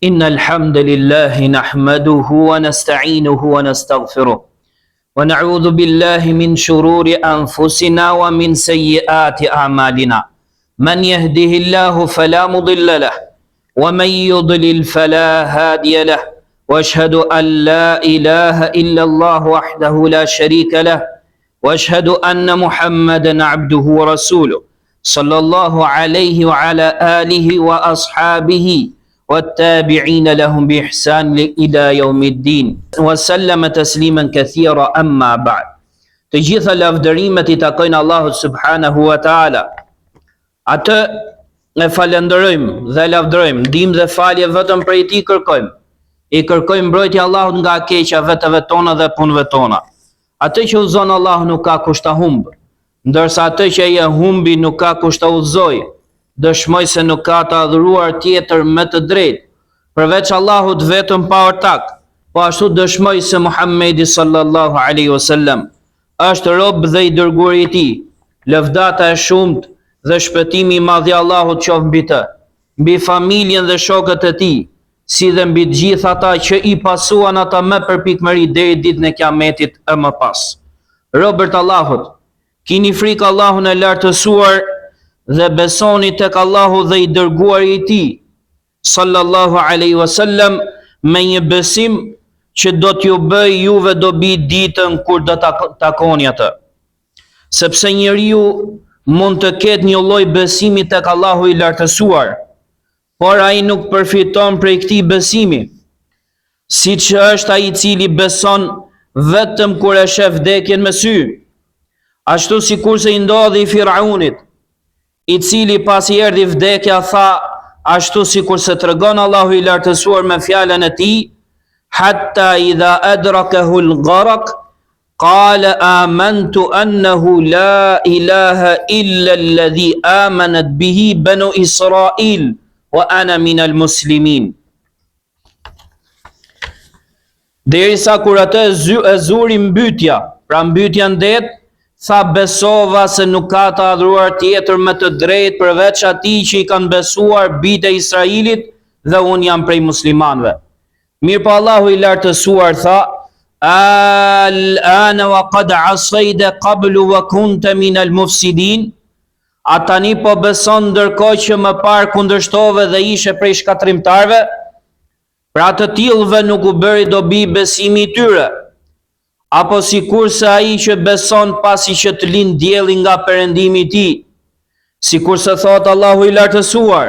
إن الحمد لله نحمده ونستعينه ونستغفره ونعوذ بالله من شرور أنفسنا ومن سيئات أعمالنا من يهده الله فلا مضل له ومن يضلل فلا هادي له وأشهد أن لا إله إلا الله وحده لا شريك له وأشهد أن محمدا عبده ورسوله صلى الله عليه وعلى آله وأصحابه والتابعين لهم بإحسان إلى يوم الدين وسلم تسليما كثيرا أما بعد. Të gjitha lavdërimet I takojnë Allahut subhanahu wa taala. Atë e falenderojmë dhe lavdërojmë, ndihmë dhe falje vetëm prej Tij kërkojmë. I kërkojmë mbrojtje Allahut nga keqja vetëve tona dhe punëve tona. Atë që udhëzon Allahu nuk ka kusht ta humbë, ndërsa atë që e humbi nuk ka kusht ta udhëzojë. Dëshmoj se nuk ka të adhuruar tjetër me të drejtë përveç Allahut vetëm pa ortak. Po ashtu dëshmoj se Muhammedi sallallahu alaihi wasallam është rob dhe I dërguari I Tij. Lëvdata e shumt dhe shpëtimi I madh I Allahut qoftë mbi të, mbi familjen dhe shokët e tij, si dhe mbi të gjithë ata që I pasuan ata me përpikmëri deri ditën e Kiametit e më pas. Robërt Allahut, kini frikë Allahun e lartësuar dhe besoni tek Allahu dhe I dërguari I Tij sallallahu alaihi wasallam me një besim që do t'ju bëj juve dobi ditën kur do ta takoni atë. Sepse njeriu mund të ketë një lloj besimi tek Allahu I lartësuar, por ai nuk përfiton prej këtij besimi, siç është ai I cili beson vetëm kur e sheh vdekjen me sy. Ashtu sikurse I ndodhi Firaunit, I cili pasi erdhi vdekja tha, ashtu sikurse tregon Allahu I lartësuar me fjalën e Tij, hatta idha adrakahu al-gharq qala amantu annahu la ilaha illa alladhi amanat bihi banu Israil wa ana min al-muslimin. Derisa kur atë e zuri mbytja, pra mbytja ndet, tha besova se nuk ka të adhuruar tjetër me të drejtë përveç atij që I kanë besuar bijtë e Israilit dhe unë jam prej muslimanëve. Mirë po Allahu I lartësuar tha, al-ana wa qad asayta qablu wa kunta min al-mufsidin. A tani po beson ndërkohë që më parë kundërshtove dhe ishe prej shkatrimtarëve? Pra të tillëve nuk u bëri dobi besimi I tyre. Apo sikurse ai që beson pasi që të lind dielli nga perëndimi I tij, sikurse thot Allahu I lartësuar,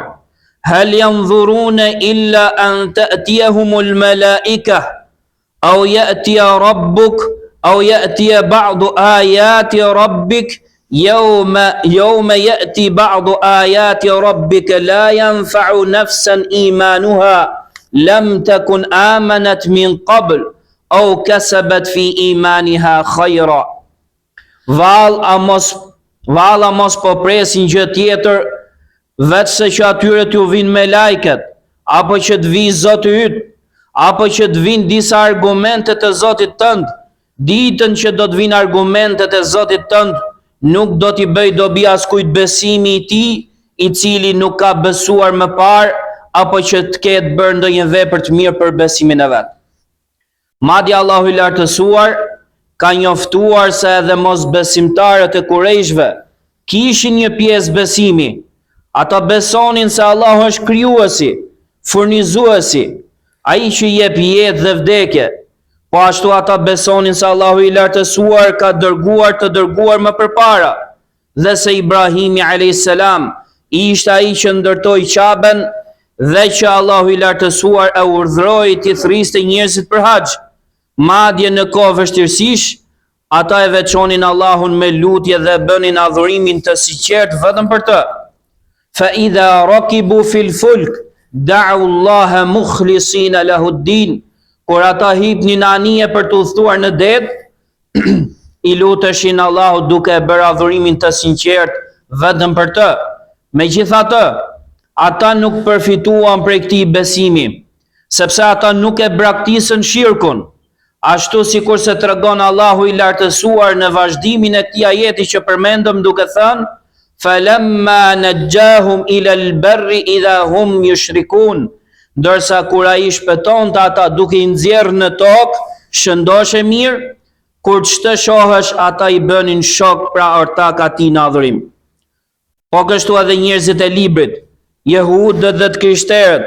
hal yanzuruna illa an ta'tiyahumul malaika aw ya'tiya rabbuk aw ya'tiya ba'du ayati rabbik yawma ya'ti ba'du ayati rabbik la yanfa'u nafsan imanuha lam takun amanat min qabl au kasabat fi imaniha khayra. Valla mos po presin gjë tjetër vetë se që atyre t'ju vinë me lajket, apo që të vijë Zoti yt, apo që të vinë disa argumentet e Zotit tënd. Ditën që do të vinë argumentet e Zotit tënd, nuk do t'i bëj dobi askujt besimi I tij, I cili nuk ka besuar më parë, apo që të ketë bërë ndonjë vepër të mirë për besimin e vet. Madje Allahu I lartësuar ka njoftuar se edhe mos besimtarët e Kurejshve kishin një pjesë besimi. Ata besonin se Allahu është krijuesi, furnizuesi, ai që jep jetë dhe vdekje. Po ashtu ata besonin se Allahu I lartësuar ka dërguar të dërguar më përpara, dhe se Ibrahimi a.s. ishte ai që ndërtoi Qaben dhe që Allahu I lartësuar e urdhëroi t'i thriste njerëzit për haxh. Madje në kohë vështirësish, ata e veçonin Allahun me lutje dhe bënin adhurimin të sinqertë vetëm për të. Fa idha rakibu fil fulk da'u Allaha mukhlisina lahu ad-din. Kur ata hipnin anije për të udhëtuar në det, I luteshin Allahut duke e bërë adhurimin të sinqertë vetëm për të. Megjithatë, ata nuk përfituan prej këtij besimi, sepse ata nuk e braktisën shirkun. Ashtu sikurse tregon Allahu I lartësuar në vazhdimin e këtij ajeti që përmendëm duke thënë, falamma najjahum ila al-barri idha hum yushrikun. ndërsa kur ai shpëtonte ata duke i nxjerrë në tokë, shëndoshe mirë, kur ç'të shohësh ata i bënin shok pra ortak atij në adhurim. Po kështu edhe njerëzit e librit, jehudët dhe të krishterët,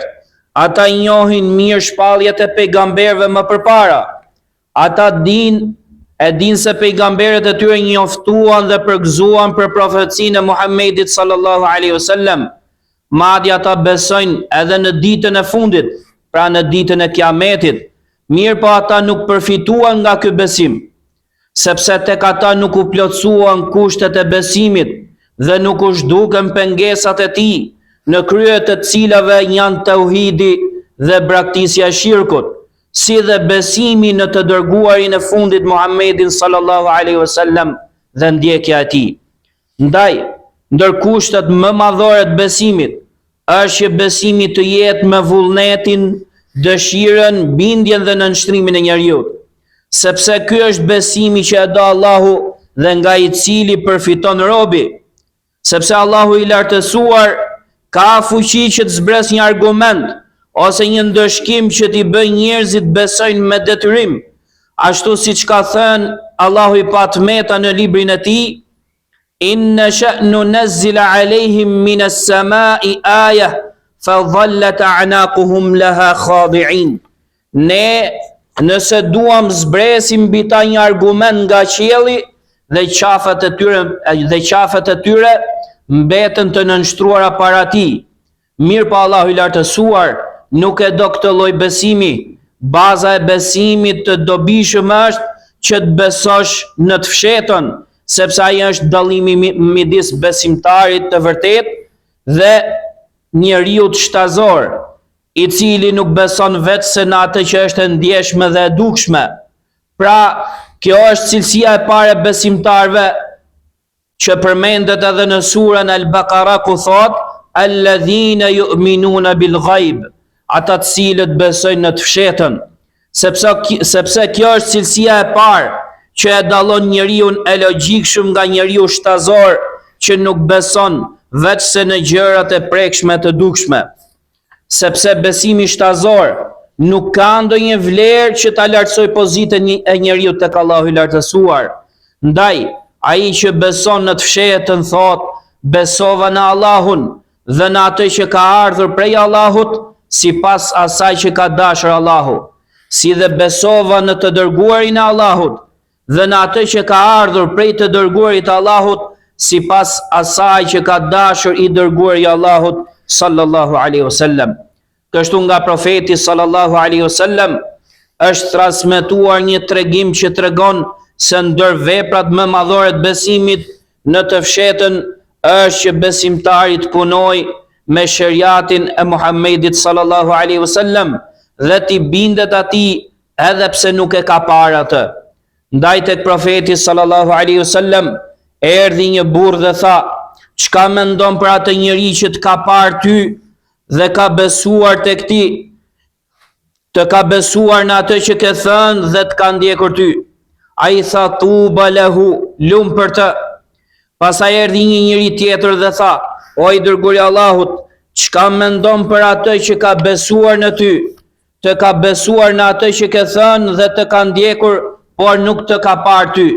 ata i njohin mirë shpalljet e pejgamberëve më përpara. Ata e din se pejgamberet e tyre njoftuan dhe përgëzuan për profecinë e Muhammedit sallallahu alaihi wasallam. Madje ata besojnë edhe në ditën e fundit, pra në ditën e Kiametit. Mirë po ata nuk përfituan nga ky besim, sepse tek ata nuk u plotësuan kushtet e besimit dhe nuk u zhdukën pengesat e tij, në krye të cilave janë tauhidi dhe braktisja e shirkut, si dhe besimi në të dërguarin e fundit Muhammedin sallallahu alaihi wasallam dhe ndjekja e tij. Ndaj, ndër kushtet më madhore të besimit është që besimi të jetë me vullnetin, dëshirën, bindjen dhe nënshtrimin e njeriut, sepse ky është besimi që e do Allahu dhe nga i cili përfiton robi, sepse Allahu i lartësuar ka fuqi që të zbres një argument ose një ndëshkim që t'i bëjë njerëzit besojnë me detyrim, ashtu siç ka thënë Allahu i patmeta në librin e tij: Inna sha'nu nazzila alejhim minas samai ayah fa dhallat a'naquhum laha khadi'in. Ne nëse duam zbresim mbi ta një argument nga qielli dhe qafet e tyre mbeten të nënshtruara para tij. Mirë po Allahu i lartësuar nuk e do këtë lloj besimi. Baza e besimit të dobishëm është që të besosh në të fshetën, sepse ai është dallimi midis besimtarit të vërtet dhe njeriu shtazor, i cili nuk beson vetë se në atë që është e ndjeshme dhe e dukshme. Pra, kjo është cilësia e parë e besimtarve që përmendet edhe në surën Al-Baqara ku thot: Alladhina yu'minuna bil ghaib, ata të cilët besojnë në të fshetën, sepse kjo është cilësia e parë që e dallon njeriu e logjikshëm nga njeriu shtazor që nuk beson veç se në gjërat e prekshme të dukshme. Sepse besimi shtazor nuk ka ndonjë vlerë që ta lartësoj pozitën e njeriu tek Allahu i lartësuar. Ndaj, ai që beson në të fshehtën thot: besova në Allahun dhe në atë që ka ardhur prej Allahut, sipas asaj që ka dashur Allahu, si dhe besova në të dërguarin e Allahut dhe në atë që ka ardhur prej të dërguarit të Allahut, sipas asaj që ka dashur i dërguari i Allahut sallallahu alaihi wasallam. Kështu nga profeti sallallahu alaihi wasallam është transmetuar një tregim që tregon se ndër veprat më madhore të besimit në të fshetën është që besimtari të punojë me shariatin e Muhammedit sallallahu alaihi wasallam dhe t'i bindet atij edhe pse nuk e ka parë atë. Ndaj tek profeti sallallahu alaihi wasallam erdhi një burr dhe tha: "Çka mendon për atë njeri që të ka parë ty dhe ka besuar tek ti, të ka besuar në atë që ke thënë dhe të ka ndjekur ty?" Ai tha: "Tuba lahu, lum për të." Pastaj erdhi një njeri tjetër dhe tha: "O i dërguari i Allahut, çka mendon për atë që ka besuar në ty, të ka besuar në atë që ke thënë dhe të ka ndjekur, por nuk të ka parë ty?"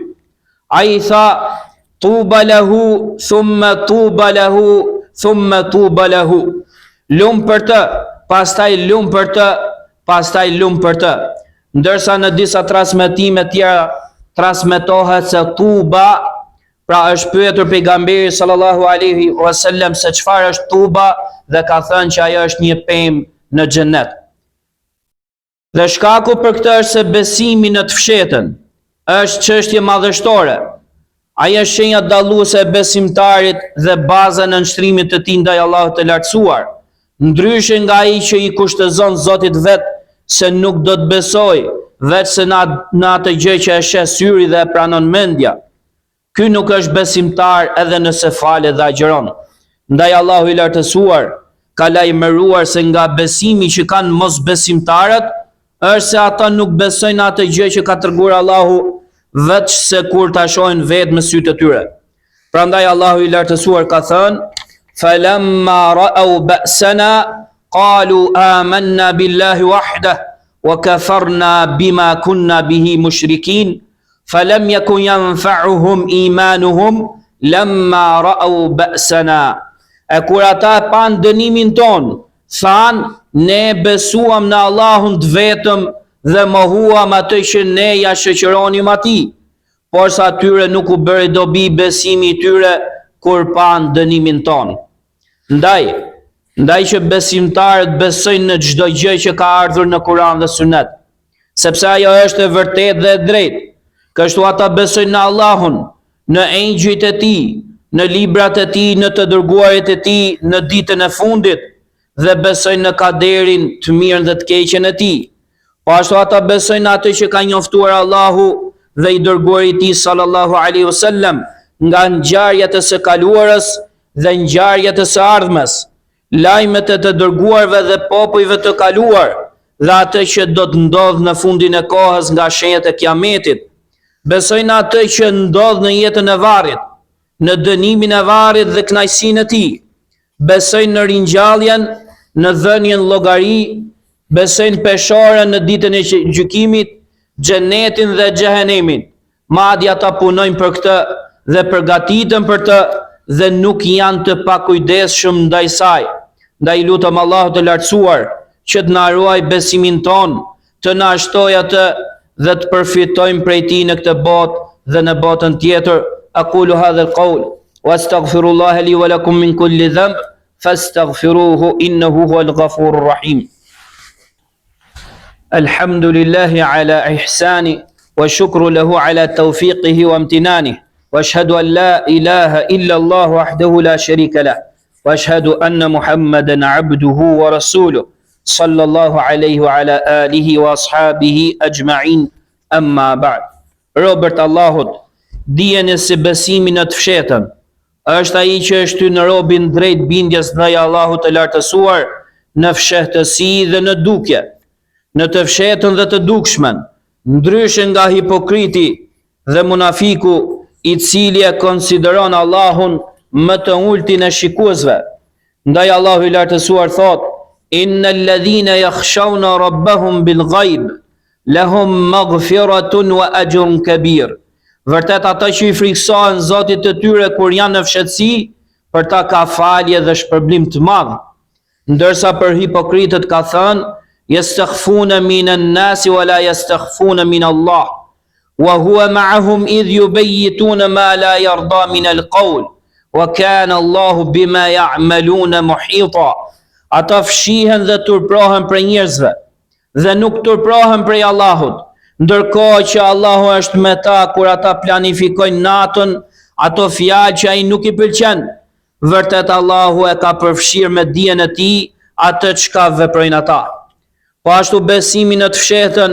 Ai tha: "Tuba lahu, thumma tuba lahu, thumma tuba lahu." Lum për të, pastaj lum për të, pastaj lum për të. Ndërsa në disa transmetime tjera transmetohet se tuba, pra është pyetur pejgamberi sallallahu alaihi wasallam se çfarë është tuba dhe ka thënë që ajo është një pemë në xhenet. Dhe shkaku për këtë është se besimi në të fshetën është çështje madhështore. Ai është shenja dalluese e besimtarit dhe baza në nështrimit të tij ndaj Allahut të lartësuar. Ndryshe nga ai që i kushtozon Zotit vet se nuk do të besoj veç se në atë gjë që e sheh syri dhe e pranon mendja. Ky nuk është besimtar edhe nëse falet dhe agjeron. Ndaj Allahu i lartësuar ka lajmëruar se nga besimi që kanë mosbesimtarët është se ata nuk besojnë atë gjë që ka treguar Allahu veç se kur ta shohin vetë me sytë e tyre. Prandaj Allahu i lartësuar ka thënë: "Falamma ra'au ba'sana qalu amanna billahi wahdah wa kafarna bima kunna bihi mushrikin falam yakun yanfa'uhum imanuhum lamma ra'u ba'sana. E kur ata pan dënimin ton, than ne besuam në Allahun të vetëm dhe mohuam atë që ne ja shoqëronim atij, por sa atyre nuk u bëri dobi besimi i tyre kur pan dënimin ton. Ndaj që besimtarët besojnë në çdo gjë që ka ardhur në Kur'an dhe Sunet, sepse ajo është e vërtetë dhe e drejtë. Kështu ata besojnë në Allahun, në engjëjt e tij, në librat e tij, në të dërguarit e tij, në ditën e fundit, dhe besojnë në kaderin të mirën dhe të keqen e tij. Po ashtu ata besojnë atë që ka njoftuar Allahu dhe i dërguari i tij sallallahu alaihi wasallam nga ngjarjet e së kaluarës dhe ngjarjet e së ardhmes, lajmet e të dërguarve dhe popujve të kaluar dhe atë që do të ndodhë në fundin e kohës nga shenjat e kiametit. Besojnë atë që ndodh në jetën e varrit, në dënimin e varrit dhe kënaqësinë e tij. Besojnë në ringjalljen, në dhënien llogari, besojnë peshorën në ditën e gjykimit, xhenetin dhe xhehenemin. Madje ata punojnë për këtë dhe përgatiten për të dhe nuk janë të pakujdesshëm ndaj saj. Ndaj lutem Allahut të lartësuar që të na ruaj besimin ton, të na shtojë atë dhe të përfitojmë prej tij në këtë botë dhe në botën tjetër. Aqulu hadha al-qawl wastaghfirullaha li wa lakum min kulli dhanb fastaghfiruhu innahu huwal ghafurur rahim. Alhamdulillahi ala ihsani wa shukru lahu ala tawfiqihi wa imtinanihi wa ashhadu an la ilaha illa Allah wahdahu la sharika lah wa ashhadu anna Muhammadan abduhu wa rasuluhu sallallahu alaihi wa ala alihi wa ashabihi ajma'in, amma ba'd. Robert Allahut, dijeni se besimi në të fshetën është ai që e shtyn në robin drejt bindjes ndaj Allahut të lartësuar në fshehtësi dhe në dukje, në të fshetën dhe të dukshmën, ndryshe nga hipokriti dhe munafiku i cili e konsideron Allahun më të ultin e shikuesve. Ndaj Allahu i lartësuar thot: innal ladhina yakhshawna rabbahum bil ghaib lahum maghfiratun wa ajrun kabir. Vërtet ata që i friksohen Zotit të tyre kur janë në fshehtësi, për ta ka falje dhe shpërblim të madh. Ndërsa për hipokritët ka thënë: yastakhfuna minan nasi wa la yastakhfuna min Allah wa huwa ma'ahum idh yubayyituna ma la yarda min al-qawl wa kana Allahu bima ya'maluna muhita. Ata fshihen dhe turprohen për njerëzve dhe nuk turprohen prej Allahut, ndërkohë që Allahu është me ta kur ata planifikojnë natën ato fjalë që ai nuk i pëlqen. Vërtet Allahu e ka përfshirë me dijen e tij atë çka veprojnë ata. Po ashtu besimi në të fshehtën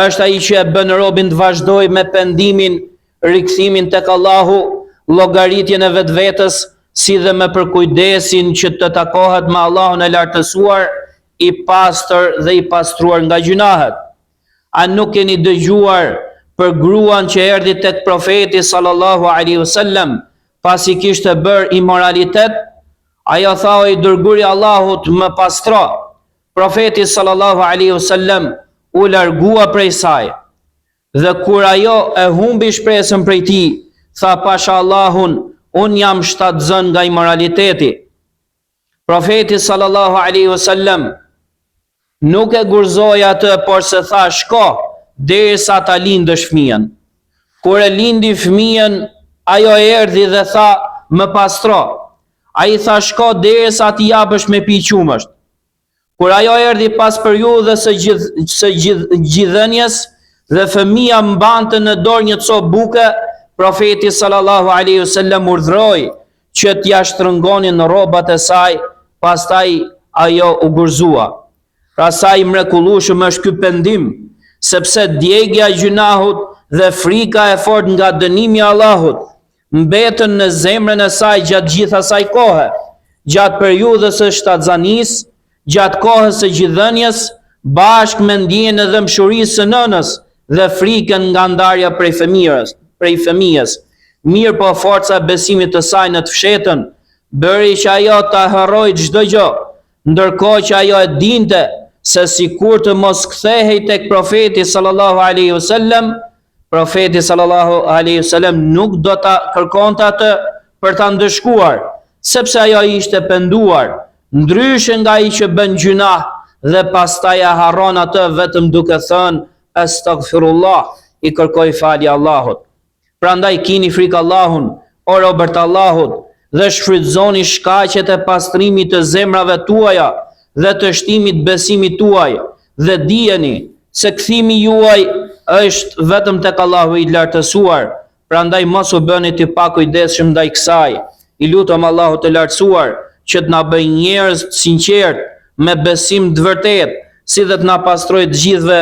është ai që e bën robin të vazhdojë me pendimin, rikthimin tek Allahu, llogaritjen e vetvetes, si dhe me përkujdesin që të takohet me Allahun e lartësuar, i pastër dhe i pastruar nga gjunahet. A nuk keni dëgjuar për gruan që erdhi tek profeti sallallahu alaihi wasallam pasi kishte bërë immoralitet? Ajo tha: o i dërguari i Allahut, më pastro. Profeti sallallahu alaihi wasallam u largua prej saj. Dhe kur ajo e humbi shpresën prej tij, tha: pasha Allahun, un jam shtatzën nga immoraliteti. Profeti sallallahu alaihi wasallam nuk e gurzoi atë, por se tha: shko derisa ta lindësh fëmijën. Kur e lindi fëmijën, ajo erdhi dhe tha: më pastro. Ai tha: shko derisa ti japësh me pi qumësht. Kur ajo erdhi pas periudhës së gjithdhënies dhe fëmia mbante në dorë një copë buke, profeti sallallahu alaihi wasallam urdhëroi që t'ia shtrëngonin në rrobat e saj, pastaj ajo u gurzua. Pra sa i mrekullueshëm është ky pendim, sepse djegja e gjunahut dhe frika e fortë nga dënimi i Allahut mbetën në zemrën e saj gjatë gjithë asaj kohe, gjatë periudhës së shtatzanisë, gjatë kohës së gjithdhënies, bashkë me ndjenjën e dëmshurisë së nënës dhe frikën nga ndarja prej fëmijës. Mirë po forca e besimit të saj në të fshetën bëri që ajo ta harroi çdo gjë ndërkohë që ajo e dinte se sikur të mos kthehej tek profeti sallallahu alaihi wasallam, profeti sallallahu alaihi wasallam nuk do ta kërkonte atë për ta ndëshkuar, sepse ajo ishte penduar, ndryshe nga ai që bën gjunah dhe pastaj e harron atë vetëm duke thënë astaghfirullah, i kërkoj falje Allahut. Prandaj kini frikë Allahun, o robërt Allahut, dhe shfrytëzoni shkaqet e pastrimit të zemrave tuaja dhe të shtimit besimit tuaj, dhe dijeni se kthimi juaj është vetëm tek Allahu i lartësuar. Prandaj mos u bëni të pakujdesshëm ndaj kësaj. I lutem Allahut të lartësuar që të na bëjë njerëz të sinqert me besim të vërtet, si dhe të na pastrojë të gjithëve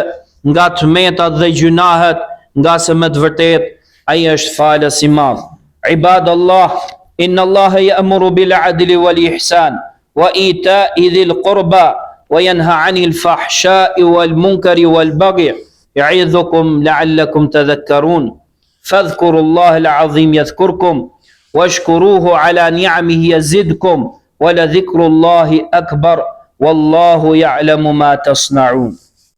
nga tmetat dhe gjunahet, nga se me të vërtet ai është falës i madh. Ibadallah, inna Allaha ya'muru bil 'adli wal ihsan wa ita'i dhil qurba wa yanha 'anil fahsha'i wal munkari wal baghi ya'idhukum la'allakum tadhakkarun. Fadhkurullaha al-'azim yadhkurkum washkuruhu 'ala ni'amihi yazidkum wa la dhikrullahi akbar wallahu ya'lamu ma tasna'un.